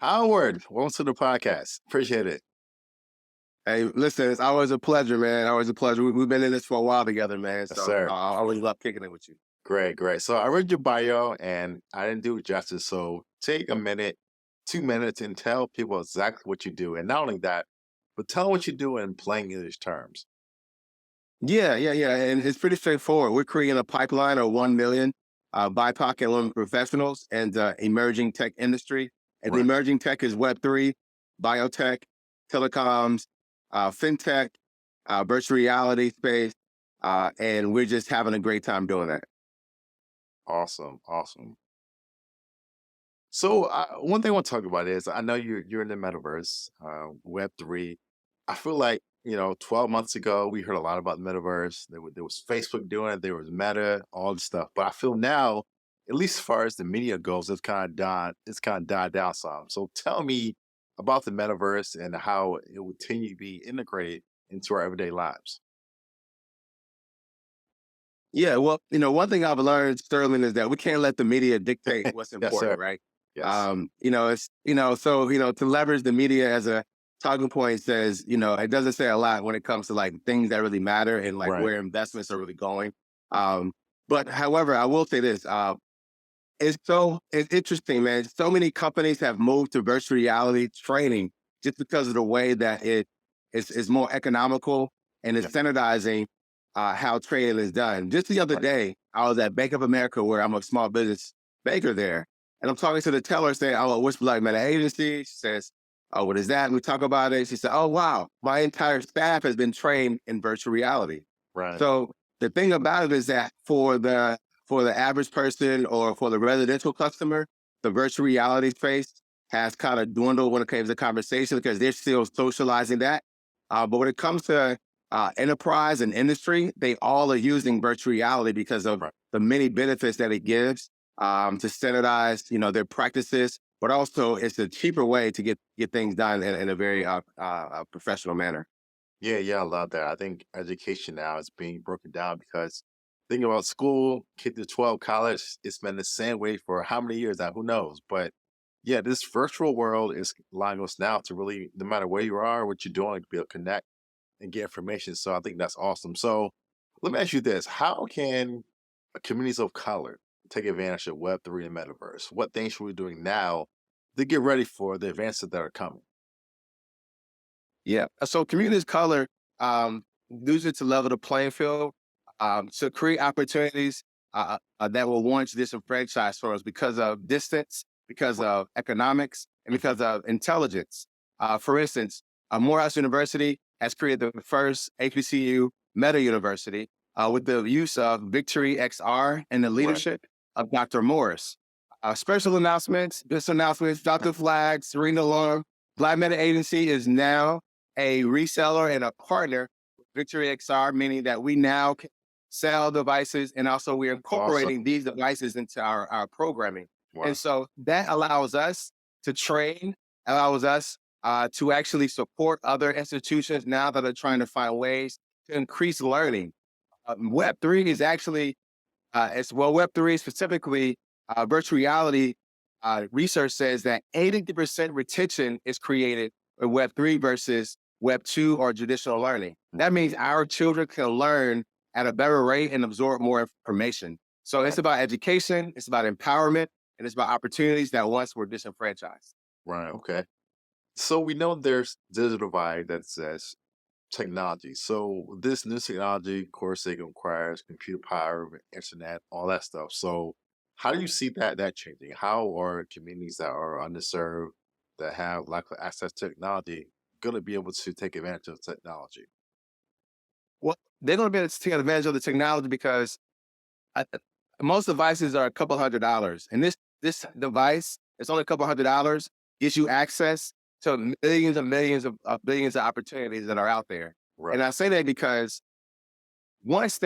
Howard, welcome to the podcast. Appreciate it. Hey, listen, it's always a pleasure, man. Always a pleasure. We've been in this for a while together, man. Yes, So sir. I always love kicking it with you. Great, great. So I read your bio and I didn't do it justice. So take a minute, 2 minutes, and tell people exactly what you do. And not only that, but tell what you do in plain English terms. Yeah. And it's pretty straightforward. We're creating a pipeline of 1 million BIPOC and women professionals and emerging tech industry. And the Right. emerging tech is Web3, biotech, telecoms, fintech, virtual reality space. And we're just having a great time doing that. Awesome. Awesome. So one thing I want to talk about is I know you're in the metaverse, Web3. I feel like 12 months ago we heard a lot about the metaverse. There was Facebook doing it, there was Meta, all the stuff. But I feel now, at least as far as the media goes, it's kind of died down some. So tell me about the metaverse and how it will continue to be integrated into our everyday lives. Yeah, well, one thing I've learned, Sterling, is that we can't let the media dictate what's Yes, sir. important, right? Yes. To leverage the media as a talking point says, it doesn't say a lot when it comes to like things that really matter and like Right. where investments are really going. Um, but however, I will say this, it's interesting, man. So many companies have moved to virtual reality training just because of the way that is more economical and it's Yeah. standardizing how training is done. Just the other Right. day, I was at Bank of America where I'm a small business banker there. And I'm talking to the teller saying, "Oh, what's Black Meta Agency?" She says, "Oh, what is that?" And we talk about it. She said, "Oh, wow, my entire staff has been trained in virtual reality." Right. So the thing about it is that for the average person or for the residential customer, the virtual reality space has kind of dwindled when it comes to conversation because they're still socializing that. But when it comes to enterprise and industry, they all are using virtual reality because of Right. the many benefits that it gives to standardize, their practices. But also, it's a cheaper way to get things done in a very professional manner. Yeah, yeah, I love that. I think education now is being broken down because thinking about school, K to 12, college, it's been the same way for how many years now? Who knows? But yeah, this virtual world is allowing us now to really, no matter where you are, what you're doing, to be able to connect and get information. So I think that's awesome. So let me ask you this. How can communities of color take advantage of Web3 and Metaverse? What things should we be doing now to get ready for the advances that are coming? Yeah. So communities of color use it to level the playing field, to create opportunities that were once disenfranchised for us because of distance, because of economics, and because of intelligence. For instance, Morehouse University has created the first HBCU meta university with the use of Victory XR and the Right. leadership of Dr. Morris. Special announcements, business announcements, Dr. Flag, Serena Long, Black Meta Agency is now a reseller and a partner with Victory XR, meaning that we now can sell devices and also we're Awesome. incorporating these devices into our programming. And Wow. so that allows us to train, allows us to actually support other institutions now that are trying to find ways to increase learning. Web3 is actually Web3 specifically, virtual reality research says that 80% retention is created with Web3 versus Web2 or traditional learning. That means our children can learn at a better rate and absorb more information. So it's about education, it's about empowerment, and it's about opportunities that once were disenfranchised. Right. Okay. So we know there's digital divide that says technology. So this new technology, of course, it requires computer power, internet, all that stuff. So how do you see that changing? How are communities that are underserved that have lack of access to technology going to be able to take advantage of technology? Well, they're going to be able to take advantage of the technology because I most devices are a couple $100, and this device, it's only a couple $100, gives you access to millions and millions of billions of opportunities that are out there. And Right. I say that because once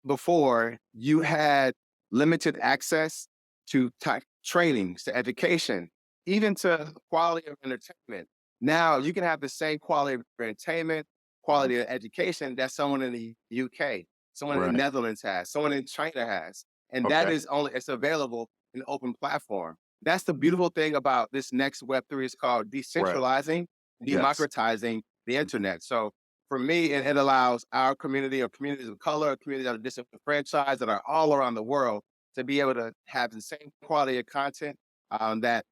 before you had limited access to trainings, to education, even to quality of entertainment. Now you can have the same quality of entertainment, Mhm. quality of education that someone in the UK, someone in the Right. Netherlands has, someone in China has. And that Okay. is only it's available in an open platform. that's the beautiful thing about this next Web3 is called Right. decentralizing, Yes. democratizing the internet. So for me, it allows our community or communities of color, communities that are disenfranchised that are all around the world to be able to have the same quality of content that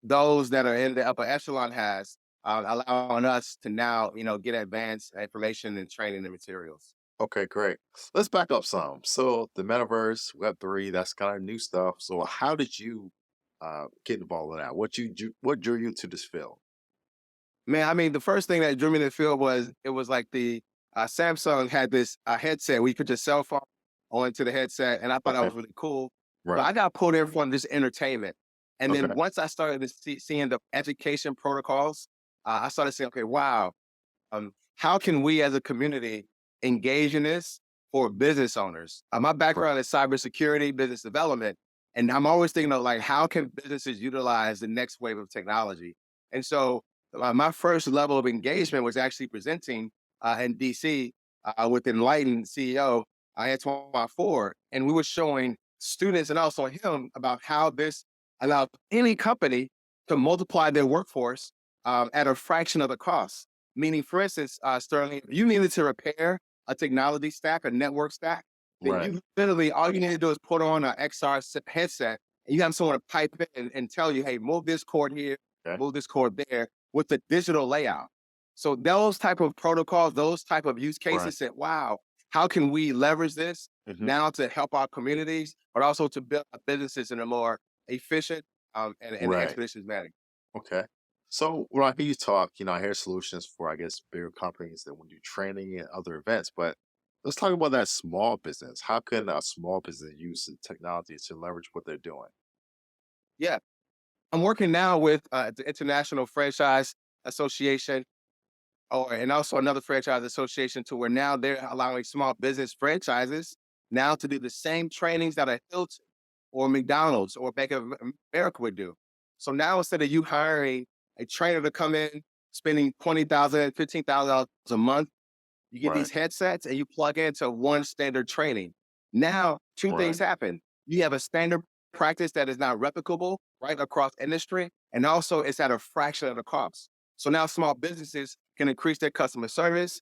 those that are in the upper echelon has, allowing us to now, get advanced information and training and materials. Okay, great. Let's back up some. So the metaverse, Web3, that's kind of new stuff. So how did you get involved in that? What drew you to this field? Man, I mean, the first thing that drew me to the field was it was like the Samsung had this headset where you put your cell phone onto the headset, and I thought that Okay. was really cool. So Right. I got pulled in from this entertainment, and then Okay. once I started to seeing the education protocols, I started saying, okay, wow, how can we as a community engage in this for business owners? My Right. background is cybersecurity, business development, and I'm always thinking of like, how can businesses utilize the next wave of technology? And so, my first level of engagement was actually presenting in DC with Enlightened CEO Antoine Ford, and we were showing students and also him about how this allowed any company to multiply their workforce at a fraction of the cost. Meaning, for instance, Sterling, if you needed to repair a technology stack, a network stack, then Right. you literally all you need to do is put on an XR headset, and you have someone to pipe in and tell you, "Hey, move this cord here, Okay. move this cord there," with the digital layout. So those type of protocols, those type of use Right. cases, said, "Wow, how can we leverage this Hmm. now to help our communities, but also to build our businesses in a more efficient and Right. expeditious manner?" Okay. So when I hear you talk, I hear solutions for, I guess, bigger companies that want to do training and other events. But let's talk about that small business. How can a small business use the technology to leverage what they're doing? Yeah. I'm working now with the International Franchise Association, and also another franchise association, to where now they're allowing small business franchises now to do the same trainings that a Hilton or McDonald's or Bank of America would do. So now instead of you hiring a trainer to come in, spending $20,000, $15,000 a month, you get Right. these headsets and you plug into one standard training. Now, two things Right. happen. You have a standard practice that is now replicable right across industry, and also it's at a fraction of the cost. So now small businesses can increase their customer service,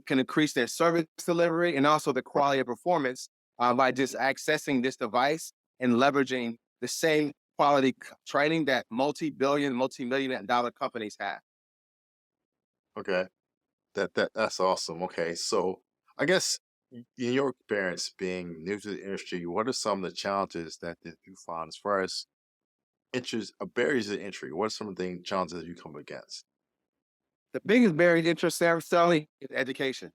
can increase their service delivery, and also the Right. quality of performance by just accessing this device and leveraging the same quality training that multi-billion, multi-million dollar companies have. Okay. That's awesome. Okay. So I guess in your experience being new to the industry, what are some of the challenges that you found as far as barriers to entry? What are some of the challenges you come against? The biggest barrier to interest, Sarah, Sally, is education.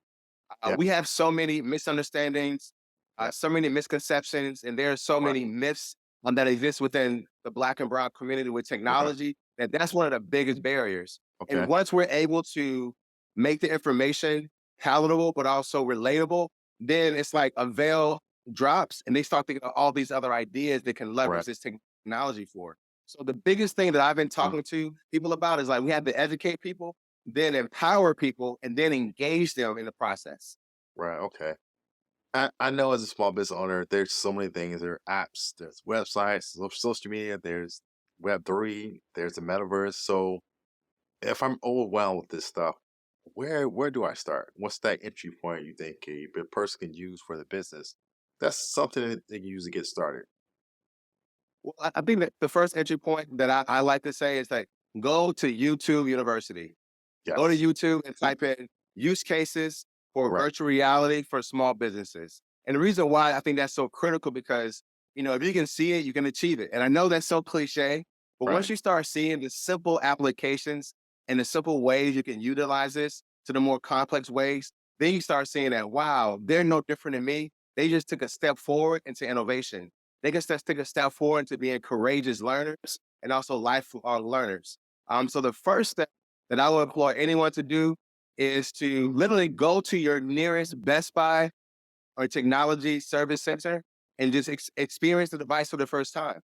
Yeah. We have so many misunderstandings, Yeah. so many misconceptions, and there are so Right. many myths that exist within the Black and Brown community with Right. technology that's one of the biggest barriers. And Okay. once we're able to make the information palatable but also relatable, then it's like a veil drops, and they start thinking of all these other ideas they can leverage Right. this technology for. So the biggest thing that I've been Mhm. talking to people about is like we have to educate people, then empower people, and then engage them in the process. Right. Okay. I know as a small business owner, there's so many things. There are apps, there's websites, social media, there's Web3, there's the metaverse. So if I'm overwhelmed with this stuff, where do I start? What's that entry point you think a person can use for the business? That's something that they can use to get started. Well, I think that the first entry point that I like to say is like go to YouTube University. Go to Yes. YouTube and type in use cases for Right. virtual reality for small businesses. And the reason why I think that's so critical because if you can see it, you can achieve it. And I know that's so cliche, but once Right. you start seeing the simple applications and the simple ways you can utilize this to the more complex ways, then you start seeing that wow, they're no different than me. They just took a step forward into innovation. They can just take a step forward into being courageous learners and also lifelong learners. So the first step that I would implore anyone to do is to literally go to your nearest Best Buy or technology service center and just experience the device for the first time.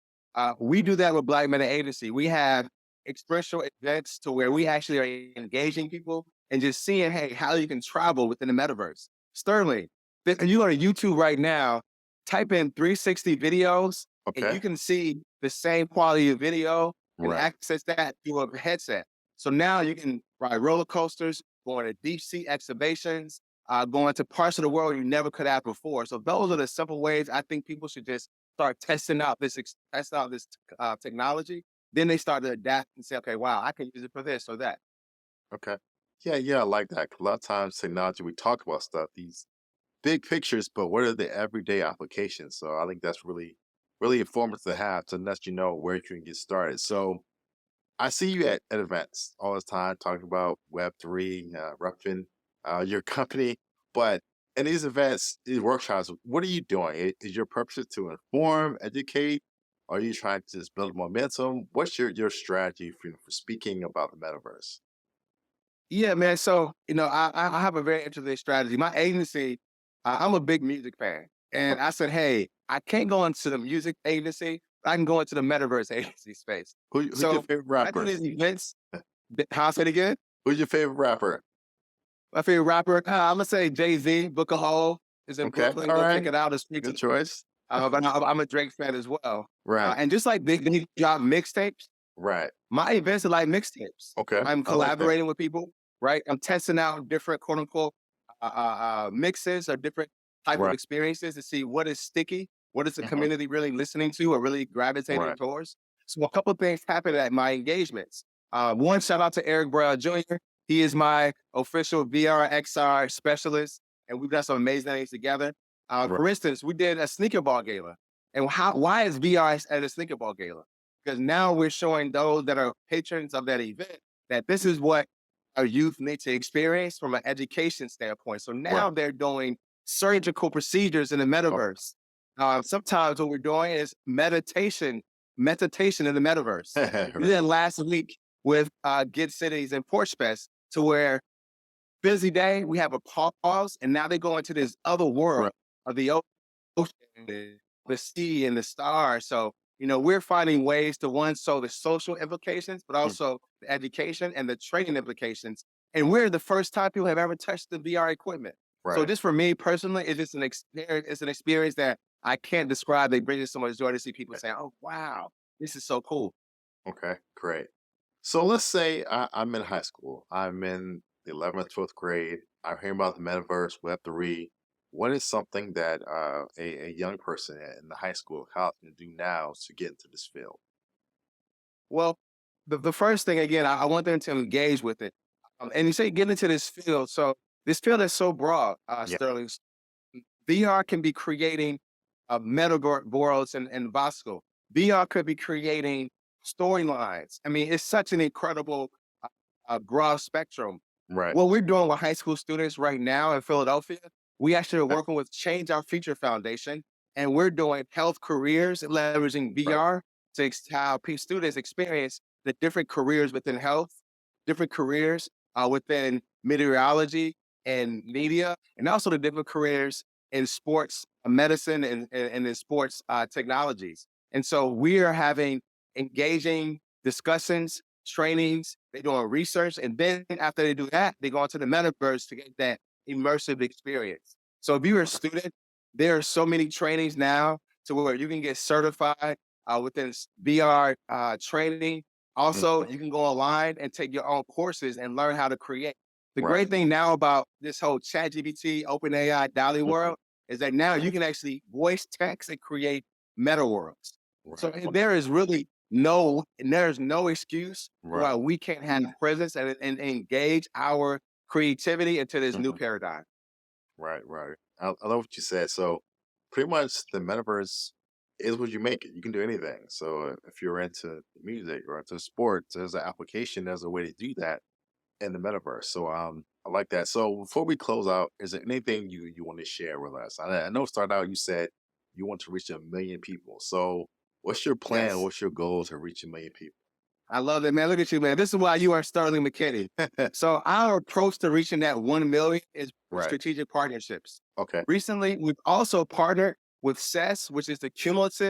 We do that with Black Meta Agency. We have experiential events to where we actually are engaging people and just seeing, hey, how you can travel within the metaverse. Sterling, if you go to YouTube right now, type in 360 videos, and Okay. you can see the same quality of video and Right. access that through a headset. So now you can ride roller coasters, go into deep sea exhibitions, going to parts of the world you never could have before. So those are the simple ways I think people should just start test out this technology. Then they start to adapt and say, okay, wow, I can use it for this or that. Okay. Yeah, yeah, I like that. 'Cause a lot of times technology, we talk about stuff, these big pictures, but what are the everyday applications? So I think that's really, really informative to have to let you know where you can get started. So I see you at events all the time talking about Web3, repping your company. But in these events, these workshops, what are you doing? Is your purpose to inform, educate? Are you trying to just build momentum? What's your strategy for speaking about the metaverse? Yeah, man. So, I have a very interesting strategy. My agency, I'm a big music fan. And I Okay. said, hey, I can't go into the music agency, but I can go into the metaverse agency space. Who's your So favorite I do rapper? these events. How I say it again? Who's your favorite rapper? My favorite rapper, I'm gonna say Jay-Z, Book of Hole is in Okay. Brooklyn. All Go check right. it out. It's free Good to choice. but I'm a Drake fan as well. Right. And just like they drop mixtapes, Right. my events are like mixtapes. Okay. I'm I like that. collaborating with people, right? I'm testing out different quote unquote mixes or different type of Right. experiences to see what is sticky, what is the Hmm. community really listening to or really gravitating Right. towards. So a couple of things happen at my engagements. One, shout out to Eric Brown Jr. He is my official VR XR specialist, and we've done some amazing things together. Right. For instance, we did a sneaker ball gala. And why is VR at a sneaker ball gala? Because now we're showing those that are patrons of that event that this is what our youth need to experience from an education standpoint. So Right. now they're doing surgical procedures in the Oh, metaverse. Sometimes what we're doing is meditation in the metaverse. We right. did last week with Good Cities and Porch Fest to where busy day, we have a pause, and now they go into this other world Right. of the ocean, the sea, and the stars. So, we're finding ways to one, so the social implications, but Mm. also the education and the training implications. And we're the first time people have ever touched the VR equipment. So, Right. just for me personally, it's just an experience. It's an experience that I can't describe. They bring us so much joy to see people saying, "Oh, wow, this is so cool." Okay, great. So let's say I'm in high school. I'm in the 11th, 12th grade. I'm hearing about the metaverse, Web3. What is something that a young person in the high school, college can do now to get into this field? Well, the first thing again, I want them to engage with it. And you say get into this field. So this field is so broad, Yeah, Sterling. VR can be creating meta worlds and Vasco. VR could be creating storylines. I mean, it's such an incredible broad spectrum. right. What we're doing with high school students right now in Philadelphia, we actually are working with Change Our Future Foundation, and we're doing health careers leveraging Right. VR to how students experience the different careers within health, different careers within meteorology and media, and also the different careers in sports medicine and in sports technologies. And so we are having engaging discussions, trainings, they're doing research, and then after they do that, they go into the metaverse to get that immersive experience. So if you're a student, there are so many trainings now to where you can get certified within VR training. Also, Mhm. you can go online and take your own courses and learn how to create. The Right. great thing now about this whole ChatGPT, OpenAI, Dolly Mhm. world is that now you can actually voice text and create meta worlds. So Right. there is really there's no excuse Right. why we can't have presence and engage our creativity into this new Mhm. paradigm. Right. Right. I love what you said. So pretty much the metaverse is what you make it. You can do anything. So if you're into music or into sports, there's an application, there's a way to do that in the metaverse. So I like that. So before we close out, is there anything you want to share with us? I know start out you said you want to reach 1 million people. So what's your plan? Yes. What's your goal to reach 1 million people? I love it, man. Look at you, man. This is why you are Sterling McKinney. So our approach to reaching that 1 million is Right. strategic partnerships. Okay. Recently, we've also partnered with CES, which is the Cumulus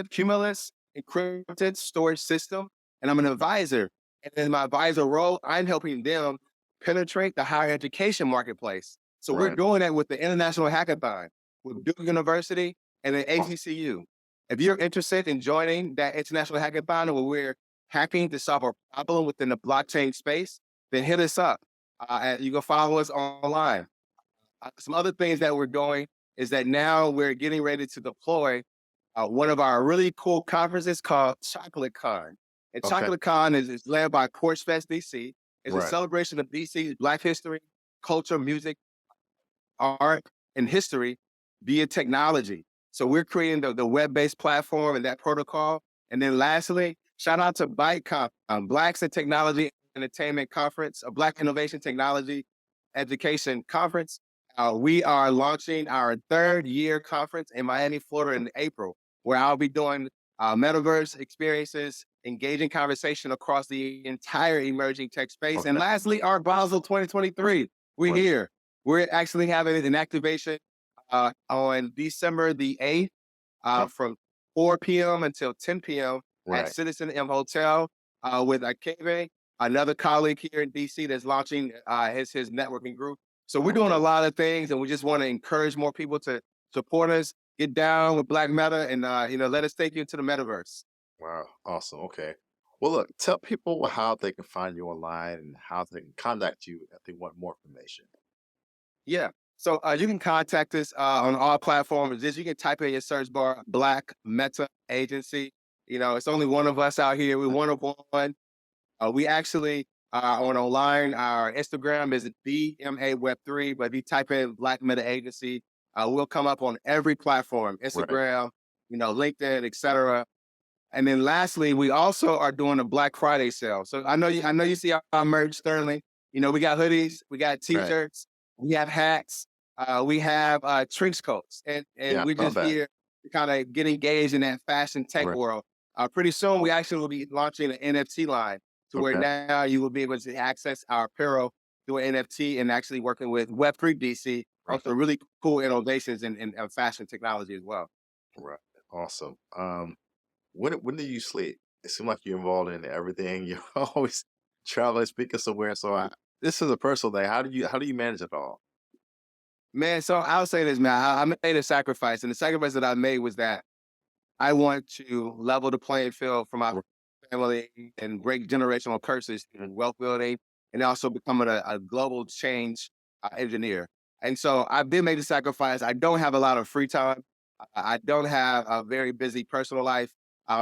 Encrypted Storage System, and I'm an advisor. And in my advisor role, I'm helping them penetrate the higher education marketplace. So we're Right. doing that with the International Hackathon, with Duke University and the Awesome. HBCU. If you're interested in joining that international hackathon where we're hacking to solve a problem within the blockchain space, then hit us up. And you can follow us online. Some other things that we're doing is that now we're getting ready to deploy one of our really cool conferences called Chocolate Con. And Okay. Chocolate Con is led by Porch Fest DC. It's a Right. celebration of DC's Black history, culture, music, art, and history via technology. So we're creating the web-based platform and that protocol. And then lastly, shout out to ByteConf, Blacks in Technology Entertainment Conference, a Black Innovation Technology Education Conference. We are launching our third year conference in Miami, Florida in April, where I'll be doing metaverse experiences, engaging conversation across the entire emerging tech space. And Okay. lastly, our Basel 2023. We're Right. here. We're actually having an activation on December the 8th Okay. from 4 p.m. until 10 p.m. at Right. Citizen M Hotel with Akebe, another colleague here in DC that's launching his networking group. So we're doing a Okay. lot of things, and we just want to encourage more people to support us, get down with Black Meta, and let us take you into the metaverse. Wow. Awesome. Okay. Well, look, tell people how they can find you online and how they can contact you if they want more information. Yeah. So you can contact us on all platforms. Just you can type in your search bar Black Meta Agency. It's only one of us out here. We're one of one. We actually on online. Our Instagram is BMA Web3, but if you type in Black Meta Agency, we'll come up on every platform: Right. Instagram, LinkedIn, etc. And then lastly, we also are doing a Black Friday sale. So I know you see our merch, Sterling. We got hoodies, we got Right. t-shirts, we have hats, we have trench coats, and Yeah, we're I love just that. here to kind of get engaged in that fashion tech Right. world. Pretty soon, we actually will be launching an NFT line to where Okay. now you will be able to access our apparel through an NFT and actually working with Web3 DC on Right. some really cool innovations in fashion technology as well. Right. Awesome. When do you sleep? It seems like you're involved in everything. You're always traveling, speaking somewhere. So this is a personal thing. How do you manage it all? Man, so I'll say this, man. I made a sacrifice, and the sacrifice that I made was that I want to level the playing field for my R- family and break generational curses in wealth building, and also becoming a global change engineer. And so I did make the sacrifice. I don't have a lot of free time. I don't have a very busy personal life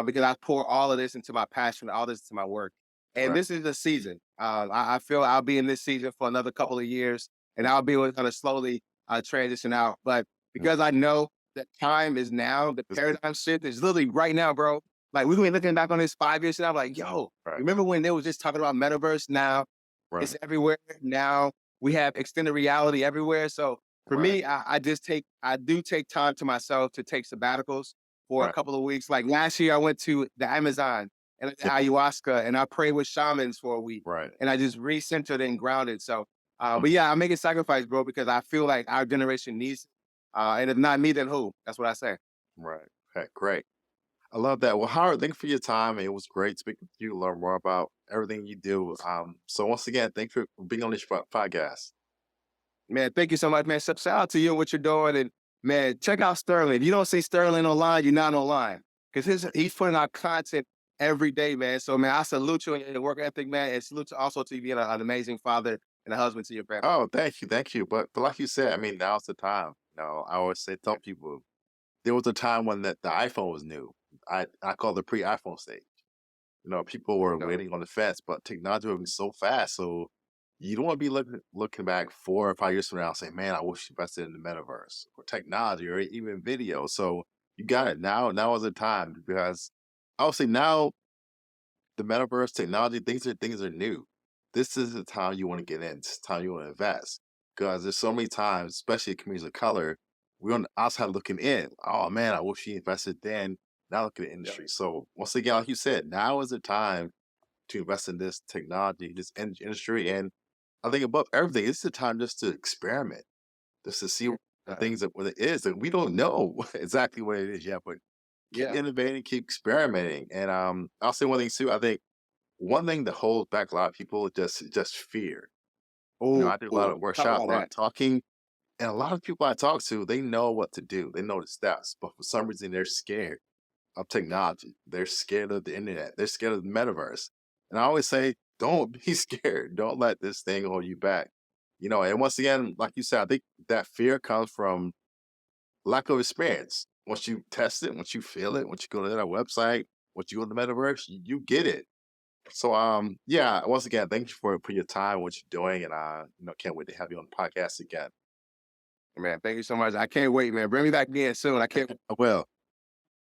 because I pour all of this into my passion, all this into my work. And Right. this is the season. I feel I'll be in this season for another couple of years, and I'll be able to kind of slowly transition out. But Mm. because I know that time is now, the This is paradigm shift is literally right now, bro. Like we're gonna be looking back on this 5 years and I'm like, yo, right. remember when they was just talking about metaverse? Now Right. it's everywhere. Now we have extended reality everywhere. So for Right. me, I do take time to myself to take sabbaticals for a Right. couple of weeks. Like last year, I went to the Amazon and Yeah. ayahuasca, and I prayed with shamans for a week, Right. and I just recentered and grounded. So, Mm. but yeah, I make a sacrifice, bro, because I feel like our generation needs it. And if not me, then who? That's what I say. Right. Okay. Great. I love that. Well, Howard, thank you for your time. It was great speaking to you, learn more about everything you do. So once again, thanks for being on this podcast. Man, thank you so much, man. Shout out to you and what you're doing. And man, check out Sterling. If you don't see Sterling online, you're not online. Because he's putting out content every day, man. So man, I salute you and your work ethic, man. And salute also to you being an amazing father and a husband to your family. Oh, thank you. But like you said, I mean, now's the time. I always say, tell people there was a time when the iPhone was new. I call the pre-iPhone stage. People There were you go. waiting on the fence, but technology moving so fast. So you don't want to be looking back 4 or 5 years from now and say, man, I wish you invested in the metaverse or technology or even video. So you got it now. Now is the time because obviously now the metaverse technology, things are new. This is the time you want to get in. It's the time you want to invest. Because there's so many times, especially communities of color, we're on the outside looking in. Oh man, I wish he invested then. Now look at the Yep. industry. So once again, like you said, now is the time to invest in this technology, this industry. And I think above everything, it's the time just to experiment, just to see Uh, what it is. And we don't know exactly what it is yet, but keep yeah. innovating, keep experimenting. And I'll say one thing too. I think one thing that holds back a lot of people is just fear. Oh, I do a lot of talk workshops, about a lot of that. talking, and a lot of people I talk to, they know what to do. They know the steps, but for some reason they're scared. of technology. They're scared of the internet. They're scared of the metaverse. And I always say, don't be scared. Don't let this thing hold you back. And once again, like you said, I think that fear comes from lack of experience. Once you test it, once you feel it, once you go to that website, once you go to the metaverse, you get it. So yeah, once again, thank you for your time, what you're doing, and can't wait to have you on the podcast again. Man, thank you so much. I can't wait, man. Bring me back again soon. I can't I will.